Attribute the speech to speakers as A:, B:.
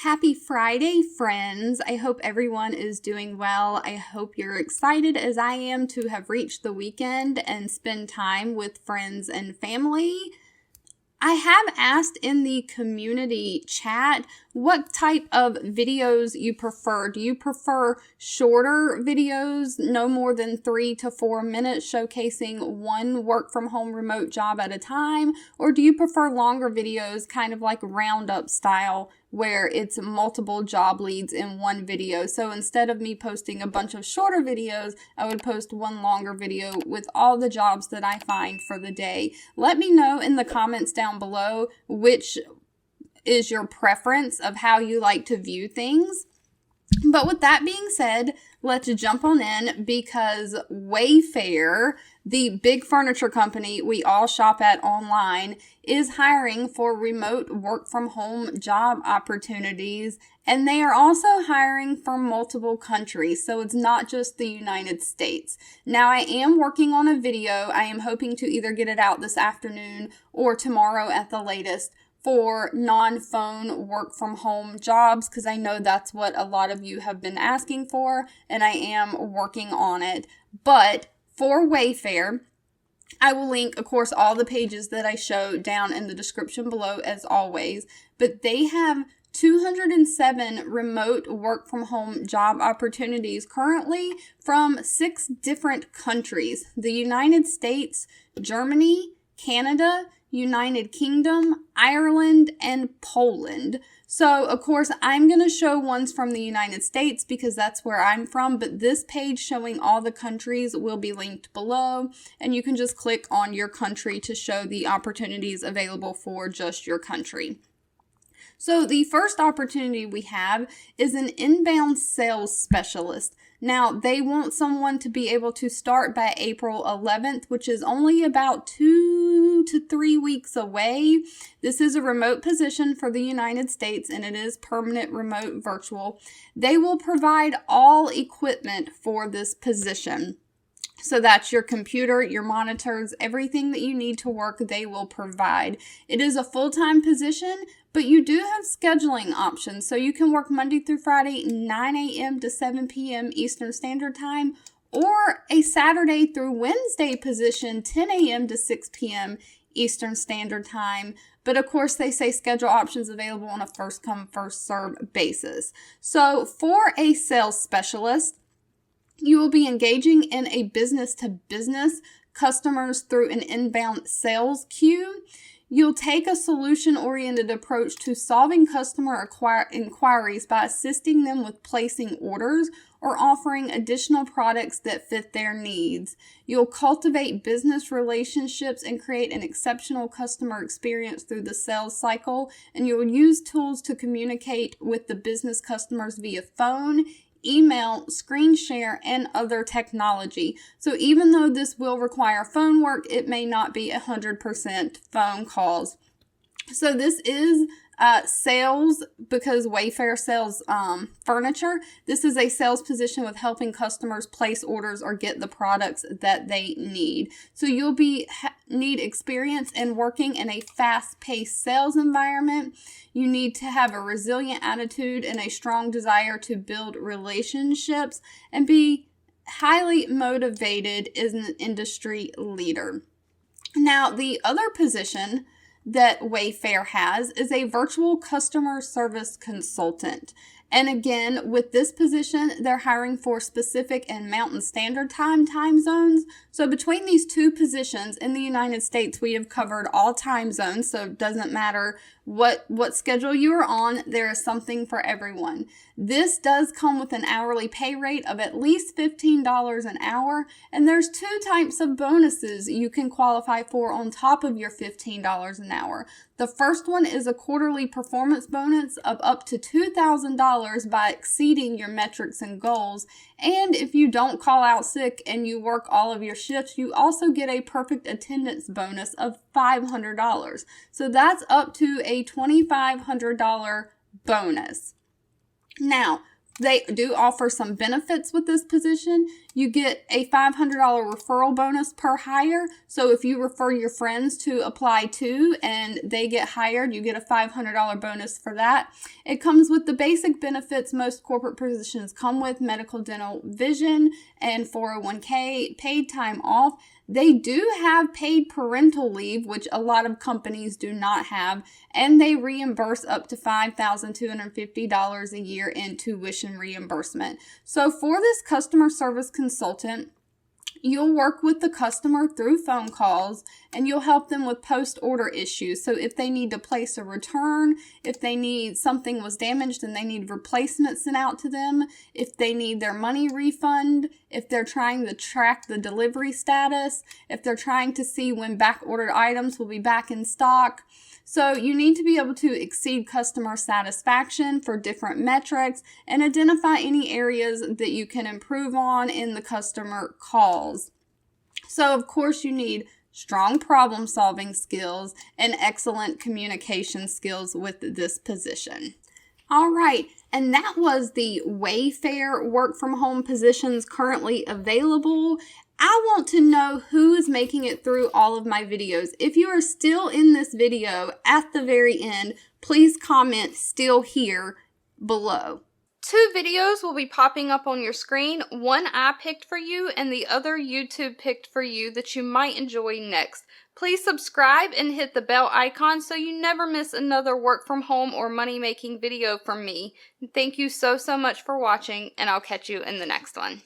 A: Happy Friday, friends. I hope everyone is doing well. I hope you're excited as I am to have reached the weekend and spend time with friends and family. I have asked in the community chat what type of videos you prefer. Do you prefer shorter videos, no more than 3 to 4 minutes, showcasing one work from home remote job at a time? Or do you prefer longer videos, kind of like roundup style, where it's multiple job leads in one video? So instead of me posting a bunch of shorter videos, I would post one longer video with all the jobs that I find for the day. Let me know in the comments down below which is your preference of how you like to view things. But with that being said, let's jump on in because Wayfair, the big furniture company we all shop at online, is hiring for remote work from home job opportunities, and they are also hiring for multiple countries, so it's not just the United States. Now, I am working on a video. I am hoping to either get it out this afternoon or tomorrow at the latest for non-phone work from home jobs, because I know that's what a lot of you have been asking for, and I am working on it. But for Wayfair, I will link, of course, all the pages that I show down in the description below as always, but they have 207 remote work from home job opportunities currently from 6 different countries: the United States, Germany, Canada, United Kingdom, Ireland, and Poland. So, of course, I'm going to show ones from the United States because that's where I'm from, but this page showing all the countries will be linked below, and you can just click on your country to show the opportunities available for just your country. So the first opportunity we have is an inbound sales specialist. Now, they want someone to be able to start by April 11th, which is only about 2 to 3 weeks away. This is a remote position for the United States, and it is permanent remote virtual. They will provide all equipment for this position. So that's your computer, your monitors, everything that you need to work, they will provide. It is a full-time position, but you do have scheduling options. So you can work Monday through Friday, 9 a.m. to 7 p.m. Eastern Standard Time, or a Saturday through Wednesday position, 10 a.m. to 6 p.m. Eastern Standard Time. But of course, they say schedule options available on a first come, first serve basis. So for a sales specialist, you will be engaging in a business-to-business customers through an inbound sales queue. You'll take a solution-oriented approach to solving customer inquiries by assisting them with placing orders or offering additional products that fit their needs. You'll cultivate business relationships and create an exceptional customer experience through the sales cycle, and you'll use tools to communicate with the business customers via phone, email, screen share, and other technology. So even though this will require phone work, it may not be 100% phone calls. So this is sales because Wayfair sells furniture. This is a sales position with helping customers place orders or get the products that they need. So you'll need experience in working in a fast-paced sales environment. You need to have a resilient attitude and a strong desire to build relationships and be highly motivated as an industry leader. Now, the other position that Wayfair has is a virtual customer service consultant. And again, with this position, they're hiring for specific and Mountain Standard Time zones. So between these two positions in the United States, we have covered all time zones. So it doesn't matter what schedule you are on, there is something for everyone. This does come with an hourly pay rate of at least $15 an hour. And there's 2 types of bonuses you can qualify for on top of your $15 an hour. The first one is a quarterly performance bonus of up to $2,000 by exceeding your metrics and goals. And if you don't call out sick and you work all of your shifts, you also get a perfect attendance bonus of $500. So that's up to a $2,500 bonus. Now, They do offer some benefits with this position. You get a $500 referral bonus per hire. So if you refer your friends to apply too and they get hired, you get a $500 bonus for that. It comes with the basic benefits most corporate positions come with: medical, dental, vision, and 401k, paid time off. They do have paid parental leave, which a lot of companies do not have, and they reimburse up to $5,250 a year in tuition reimbursement. So for this customer service consultant, you'll work with the customer through phone calls and you'll help them with post-order issues. So if they need to place a return, if they need something was damaged and they need replacement sent out to them, if they need their money refund, if they're trying to track the delivery status, if they're trying to see when back-ordered items will be back in stock. So you need to be able to exceed customer satisfaction for different metrics and identify any areas that you can improve on in the customer calls. So of course you need strong problem solving skills and excellent communication skills with this position. All right, and that was the Wayfair work from home positions currently available. I want to know who is making it through all of my videos. If you are still in this video at the very end, please comment "still here" below. 2 videos will be popping up on your screen. One I picked for you and the other YouTube picked for you that you might enjoy next. Please subscribe and hit the bell icon so you never miss another work from home or money making video from me. Thank you so much for watching, and I'll catch you in the next one.